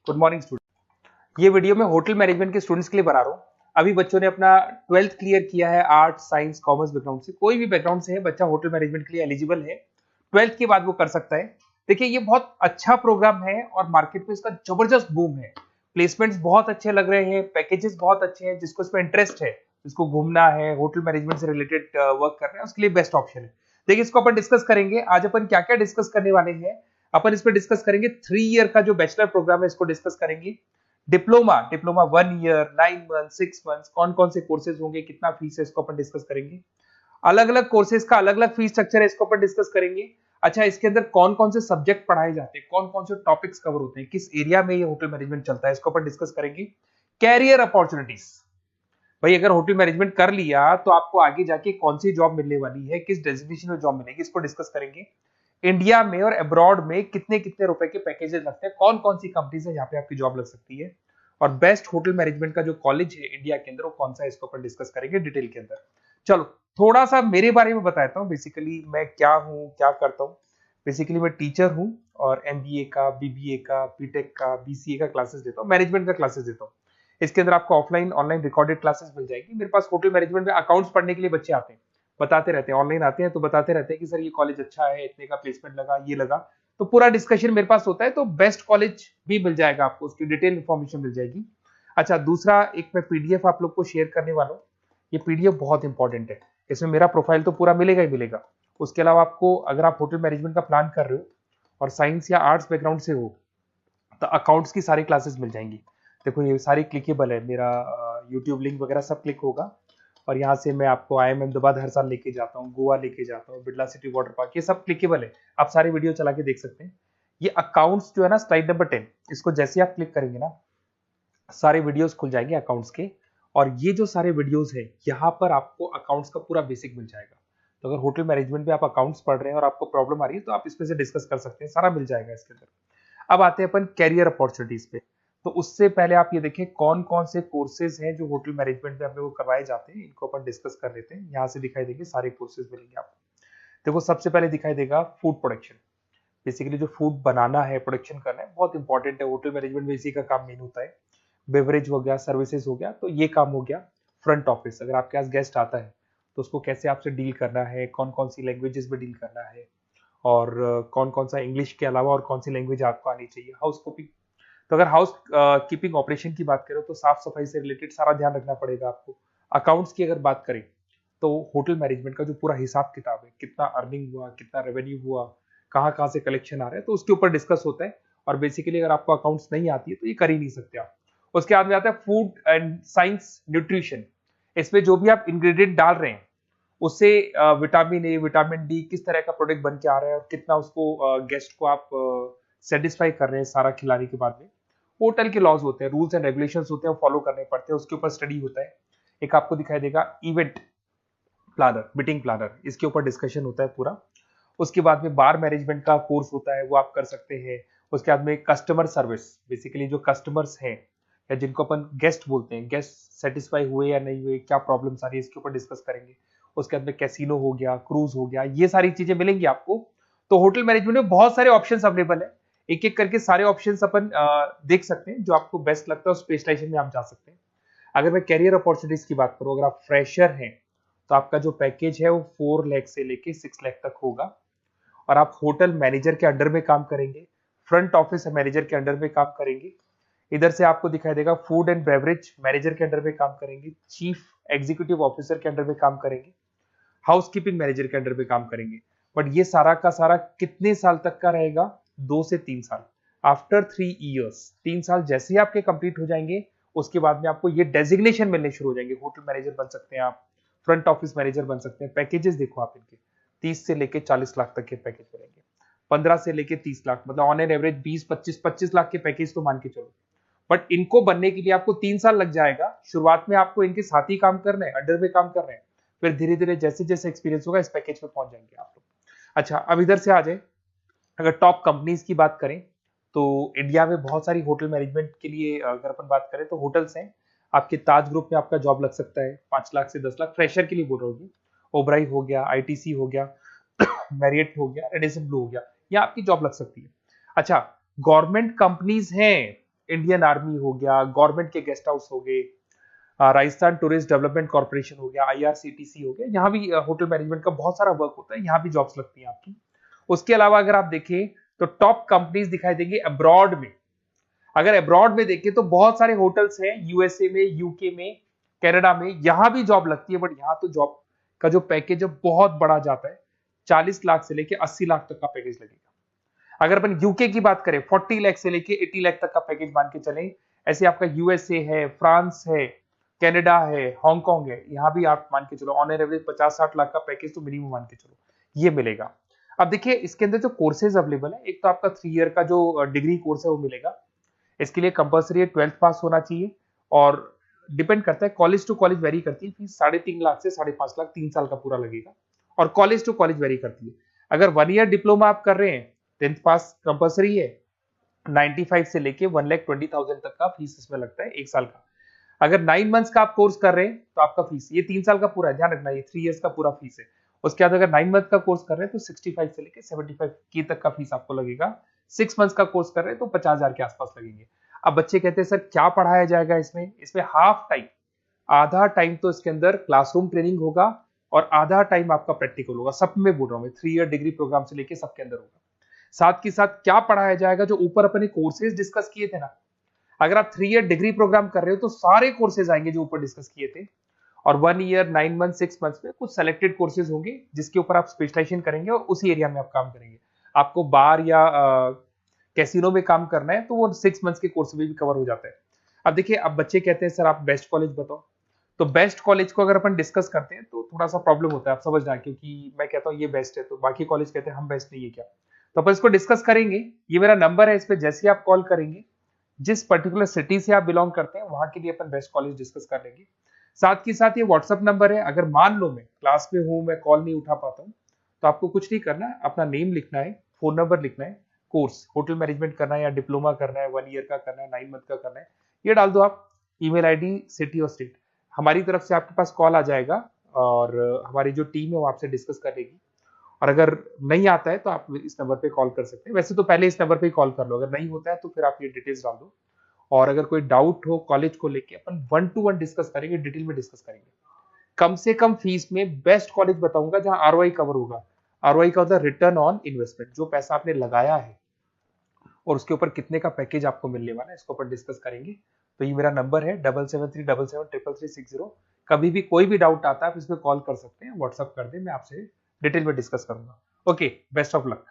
Good morning student. ये video मैं hotel management के स्टूडेंट्स के लिए बना रहा हूँ। अभी बच्चों ने अपना 12th क्लियर किया है, आर्ट साइंस कॉमर्स बैकग्राउंड से, कोई भी बैकग्राउंड से है बच्चा होटल मैनेजमेंट के लिए एलिजिबल है। 12th के बाद वो कर सकता है। देखिए ये बहुत अच्छा प्रोग्राम है और मार्केट में इसका जबरदस्त बूम है। प्लेसमेंट्स बहुत अच्छे लग रहे हैं, पैकेजेस बहुत अच्छे हैं। जिसको इसमें इंटरेस्ट है, जिसको घूमना है, होटल मैनेजमेंट से रिलेटेड वर्क करना है, उसके लिए बेस्ट ऑप्शन है। देखिए इसको अपन डिस्कस करेंगे। आज अपन क्या क्या डिस्कस करने वाले हैं। अपन इसमें डिस्कस करेंगे 3 ईयर का जो बैचलर प्रोग्राम है, इसको डिस्कस करेंगे। Diploma diploma 1 year, 9 month, 6 month, कौन कौन से कोर्सेज होंगे, कितना फीस है, इसको अपन डिस्कस करेंगे। अलग अलग कोर्सेज का अलग अलग फीस स्ट्रक्चर है, इसको अपन डिस्कस करेंगे। अच्छा, इसके अंदर कौन कौन से सब्जेक्ट पढ़ाए जाते हैं, कौन कौन से टॉपिक्स कवर होते हैं, किस एरिया में ये होटल मैनेजमेंट चलता है, इसको अपन डिस्कस करेंगे। कैरियर अपॉर्चुनिटीज, भाई अगर होटल मैनेजमेंट कर लिया तो आपको आगे जाके कौन सी जॉब मिलने वाली है, किस डेजिग्नेशन में जॉब मिलेगी, इसको डिस्कस करेंगे। इंडिया में और अब्रॉड में कितने कितने रुपए के पैकेजेस लगते हैं, कौन कौन सी कंपनीज है यहाँ पे आपकी जॉब लग सकती है, और बेस्ट होटल मैनेजमेंट का जो कॉलेज है इंडिया के अंदर वो कौन सा है, इसको अपन डिस्कस करेंगे डिटेल के अंदर। चलो थोड़ा सा मेरे बारे में बताता हूँ। बेसिकली मैं क्या हूँ, क्या करता हूँ। बेसिकली मैं टीचर हूँ और एमबीए का, बीबीए का, बीटेक का, बीसीए का क्लासेस देता हूँ, मैनेजमेंट का क्लासेस देता हूँ। इसके अंदर आपको ऑफलाइन ऑनलाइन रिकॉर्डेड क्लासेस मिल जाएगी। मेरे पास होटल मैनेजमेंट में अकाउंट्स पढ़ने के लिए बच्चे आते हैं, बताते रहते हैं, ऑनलाइन आते हैं तो बताते रहते हैं कि सर ये कॉलेज अच्छा है, इतने का प्लेसमेंट लगा, ये लगा। तो पूरा डिस्कशन मेरे पास होता है। तो बेस्ट कॉलेज भी मिल जाएगा आपको, उसकी डिटेल इंफॉर्मेशन मिल जाएगी। अच्छा, दूसरा एक मैं पीडीएफ आप लोग को शेयर करने वाला हूँ। ये पीडीएफ बहुत इंपॉर्टेंट है, इसमें मेरा प्रोफाइल तो पूरा मिलेगा ही मिलेगा। उसके अलावा आपको अगर आप होटल मैनेजमेंट का प्लान कर रहे हो और साइंस या आर्ट्स बैकग्राउंड से हो तो अकाउंट्स की सारी क्लासेस मिल जाएंगी। देखो ये सारी क्लिकेबल है, मेरा यूट्यूब लिंक वगैरह सब क्लिक होगा। और यहाँ से मैं आपको IIM अहमदाबाद हर साल लेके जाता हूँ, गोवा लेके जाता हूँ, बिरला सिटी वाटर पार्क, ये सब क्लिकेबल है। आप सारे वीडियो चला के देख सकते हैं। ये अकाउंट्स जो है ना, स्लाइड नंबर 10, इसको जैसे आप क्लिक करेंगे ना, सारे वीडियोस खुल जाएंगे अकाउंट्स के। और ये जो सारे वीडियोस है, यहाँ पर आपको अकाउंट्स का पूरा बेसिक मिल जाएगा। तो अगर होटल मैनेजमेंट में आप अकाउंट्स पढ़ रहे हैं और आपको प्रॉब्लम आ रही है तो आप इसमें से डिस्कस कर सकते हैं, सारा मिल जाएगा इसके अंदर। अब आते हैं अपन कैरियर अपॉर्चुनिटीज पे। तो उससे पहले आप ये देखें कौन कौन से कोर्सेज हैं जो होटल मैनेजमेंट में अपने को करवाए जाते हैं, इनको अपन डिस्कस कर लेते हैं। यहाँ से दिखाई देंगे सारे कोर्सेज मिलेंगे आपको। देखो सबसे पहले दिखाई देगा फूड प्रोडक्शन। बेसिकली जो फूड बनाना है, प्रोडक्शन करना है, बहुत इंपॉर्टेंट है। होटल मैनेजमेंट में इसी का काम मेन होता है। बेवरेज हो गया, सर्विसेज हो गया, तो ये काम हो गया। फ्रंट ऑफिस, अगर आपके पास गेस्ट आता है तो उसको कैसे आपसे डील करना है, कौन कौन सी लैंग्वेजेस में डील करना है, और कौन कौन सा इंग्लिश के अलावा और कौन सी लैंग्वेज आपको आनी चाहिए। हाउस कीपिंग, तो अगर हाउस कीपिंग ऑपरेशन की बात करें तो साफ सफाई से रिलेटेड सारा ध्यान रखना पड़ेगा आपको। अकाउंट्स की अगर बात करें तो होटल मैनेजमेंट का जो पूरा हिसाब किताब है, कितना अर्निंग हुआ, कितना रेवेन्यू हुआ, कहाँ कहाँ से कलेक्शन आ रहा है, तो उसके ऊपर डिस्कस होता है। और बेसिकली अगर आपको अकाउंट्स नहीं आती है तो ये कर ही नहीं सकते आप। उसके बाद में आता है फूड एंड साइंस न्यूट्रिशन। इसमें जो भी आप इंग्रेडिएंट डाल रहे हैं उससे विटामिन ए, विटामिन डी, किस तरह का प्रोडक्ट बन के आ रहा है और कितना उसको गेस्ट को आप सेटिस्फाई कर रहे हैं सारा खिलाने के बाद में। होटल के लॉज होते हैं, रूल्स एंड रेगुलेशंस होते हैं, वो फॉलो करने पड़ते हैं, उसके ऊपर स्टडी होता है। एक आपको दिखाई देगा इवेंट प्लानर, मीटिंग प्लानर, इसके ऊपर डिस्कशन होता है पूरा। उसके बाद में बार मैनेजमेंट का कोर्स होता है, वो आप कर सकते हैं। उसके बाद में कस्टमर सर्विस, बेसिकली जो कस्टमर्स हैं या जिनको अपन गेस्ट बोलते हैं, गेस्ट सेटिस्फाई हुए या नहीं हुए, क्या प्रॉब्लम्स आ रही है, इसके ऊपर डिस्कस करेंगे। उसके बाद में कैसीनो हो गया, क्रूज हो गया, ये सारी चीजें मिलेंगी आपको। तो होटल मैनेजमेंट में बहुत सारे ऑप्शंस अवेलेबल है। एक एक करके सारे ऑप्शंस अपन देख सकते हैं, जो आपको बेस्ट लगता है उस स्पेशलाइजेशन में आप जा सकते हैं। अगर मैं कैरियर अपॉर्चुनिटीज की बात करूं, अगर आप फ्रेशर हैं तो आपका जो पैकेज है वो 4 लाख से लेके 6 लाख तक होगा। और आप होटल मैनेजर के अंडर में काम करेंगे, फ्रंट ऑफिस मैनेजर के अंडर में काम करेंगे। इधर से आपको दिखाई देगा फूड एंड बेवरेज मैनेजर के अंडर में काम करेंगे, चीफ एग्जीक्यूटिव ऑफिसर के अंडर में काम करेंगे, हाउस कीपिंग मैनेजर के अंडर में काम करेंगे। बट ये सारा का सारा कितने साल तक का रहेगा? 2 से 3 साल। आफ्टर 3 इयर्स, 3 साल जैसे ही आपके कंप्लीट हो जाएंगे उसके बाद में आपको ये डेजिग्नेशन मिलने शुरू हो जाएंगे। होटल मैनेजर बन सकते हैं आप, फ्रंट ऑफिस मैनेजर बन सकते हैं। पैकेजेस देखो आप इनके, 30 से लेके 40 लाख तक के पैकेज मिलेंगे, 15 से लेके 30 लाख, मतलब ऑन एन एवरेज 20, 25, 25 लाख के पैकेज तो मान के चलो। बट इनको बनने के लिए आपको 3 साल लग जाएगा। शुरुआत में आपको इनके साथ ही काम करना है, अंडर में काम कर रहे हैं, फिर धीरे धीरे जैसे जैसे एक्सपीरियंस होगा इस पैकेज पे पहुंच जाएंगे आप लोग। अच्छा, अब इधर से आ जाए, अगर टॉप कंपनीज की बात करें तो इंडिया में बहुत सारी होटल मैनेजमेंट के लिए अगर अपन बात करें तो होटल्स हैं। आपके ताज ग्रुप में आपका जॉब लग सकता है 5 लाख से 10 लाख, फ्रेशर के लिए बोल रहा हूँ। ओबराई हो गया, आईटीसी हो गया, मैरियट हो गया, रेडिसन ब्लू हो गया, ये आपकी जॉब लग सकती है। अच्छा, गवर्नमेंट कंपनीज हैं इंडियन आर्मी हो गया, गवर्नमेंट के गेस्ट हाउस हो गए, राजस्थान टूरिस्ट डेवलपमेंट कॉर्पोरेशन हो गया, आईआरसीटीसी हो गया, यहाँ भी होटल मैनेजमेंट का बहुत सारा वर्क होता है, यहाँ भी जॉब्स लगती हैं आपकी। उसके अलावा अगर आप देखें तो टॉप कंपनीज दिखाई देंगे अब्रॉड में। अगर अब्रॉड में देखें तो बहुत सारे होटल्स हैं यूएसए में, यूके में, कनाडा में, यहां भी जॉब लगती है, बट यहाँ तो जॉब का जो पैकेज है बहुत बड़ा जाता है, 40 लाख से लेके 80 लाख तक का पैकेज लगेगा। अगर अपन यूके की बात करें 40 लाख से लेके 80 लाख तक का पैकेज मान के चलें। ऐसे आपका यूएसए है, फ्रांस है, कनाडा है, हांगकांग है, यहाँ भी आप मान के चलो ऑन एवरेज 50-60 लाख का पैकेज तो मिनिमम मान के चलो ये मिलेगा। अब देखिए इसके अंदर जो कोर्सेज अवेलेबल है, एक तो आपका 3 ईयर का जो डिग्री कोर्स है वो मिलेगा। इसके लिए कंपलसरी 12th पास होना चाहिए, और डिपेंड करता है कॉलेज टू कॉलेज वेरी करती है फीस, 3.5 लाख से 5.5 लाख 3 साल का पूरा लगेगा, और कॉलेज टू कॉलेज वेरी करती है। अगर 1 ईयर डिप्लोमा आप कर रहे हैं, 10th पास कंपलसरी है, 95 से लेके 1,20,000 तक का फीस इसमें लगता है 1 साल का। अगर 9 मंथ्स का आप कोर्स कर रहे हैं तो आपका फीस, ये 3 साल का पूरा है, ध्यान रखना ये 3 इयर्स का पूरा फीस है। उसके बाद अगर 9 मंथ का कोर्स कर रहे हैं तो 65 से लेके 75 के तक का फीस आपको लगेगा। 6 मंथ्स का कोर्स कर रहे हैं तो 50,000 के आसपास लगेंगे। अब बच्चे कहते हैं सर क्या पढ़ाया जाएगा इसमें हाफ टाइम, आधा टाइम तो इसके अंदर क्लासरूम ट्रेनिंग होगा और आधा टाइम आपका प्रैक्टिकल होगा। सब में बोल रहा हूँ मैं, 3 ईयर डिग्री प्रोग्राम से लेके सबके अंदर होगा। साथ के साथ क्या पढ़ाया जाएगा, जो ऊपर अपने कोर्सेज डिस्कस किए थे ना, अगर आप 3 ईयर डिग्री प्रोग्राम कर रहे हो तो सारे कोर्सेज आएंगे जो ऊपर डिस्कस किए थे, और 1 ईयर 9 मंथ 6 मंथ्स में कुछ सेलेक्टेड कोर्सेज होंगे जिसके ऊपर आप स्पेशलाइजेशन करेंगे और उसी एरिया में आप काम करेंगे। आपको बार या कैसीनो में काम करना है तो वो 6 मंथ्स के कोर्स में भी कवर हो जाता है। अब देखिए, अब बच्चे कहते हैं सर आप बेस्ट कॉलेज बताओ, तो बेस्ट कॉलेज को अगर अपन डिस्कस करते हैं तो थोड़ा सा प्रॉब्लम होता है, आप समझना, क्योंकि मैं कहता हूँ ये बेस्ट है तो बाकी कॉलेज कहते हैं हम बेस्ट नहीं है क्या। तो अपन इसको डिस्कस करेंगे। ये मेरा नंबर है, इस पे जैसे ही आप कॉल करेंगे, जिस पर्टिकुलर सिटी से आप बिलोंग करते हैं वहां के लिए अपन बेस्ट कॉलेज डिस्कस कर लेंगे। साथ के साथ ये व्हाट्सअप नंबर है, अगर मान लो मैं क्लास में हूं, मैं कॉल नहीं उठा पाता हूँ, तो आपको कुछ नहीं करना है, अपना नेम लिखना है, फोन नंबर लिखना है, कोर्स होटल मैनेजमेंट करना है या डिप्लोमा करना है, 1 ईयर का करना है, 9 मंथ का करना है, ये डाल दो आप, ईमेल आईडी, सिटी और स्टेट। हमारी तरफ से आपके पास कॉल आ जाएगा और हमारी जो टीम है वो आपसे डिस्कस करेगी। और अगर नहीं आता है तो आप इस नंबर पे कॉल कर सकते हैं, वैसे तो पहले इस नंबर पे कॉल कर लो, अगर नहीं होता है तो फिर आप ये डिटेल्स डाल दो। और अगर कोई डाउट हो कॉलेज को लेके, अपन 1 to 1 डिस्कस करेंगे, डिटेल में डिस्कस करेंगे। कम से कम फीस में बेस्ट कॉलेज बताऊंगा जहां आरओआई कवर होगा। आरओआई का होता है रिटर्न ऑन इन्वेस्टमेंट, जो पैसा आपने लगाया है और उसके ऊपर कितने का पैकेज आपको मिलने वाला है, इसको अपन डिस्कस करेंगे। तो ये मेरा नंबर है 7737733360। कभी भी कोई भी डाउट आता है आप इस पर कॉल कर सकते हैं, व्हाट्सअप कर दे, मैं आपसे डिटेल में डिस्कस करूंगा। Okay, best of luck.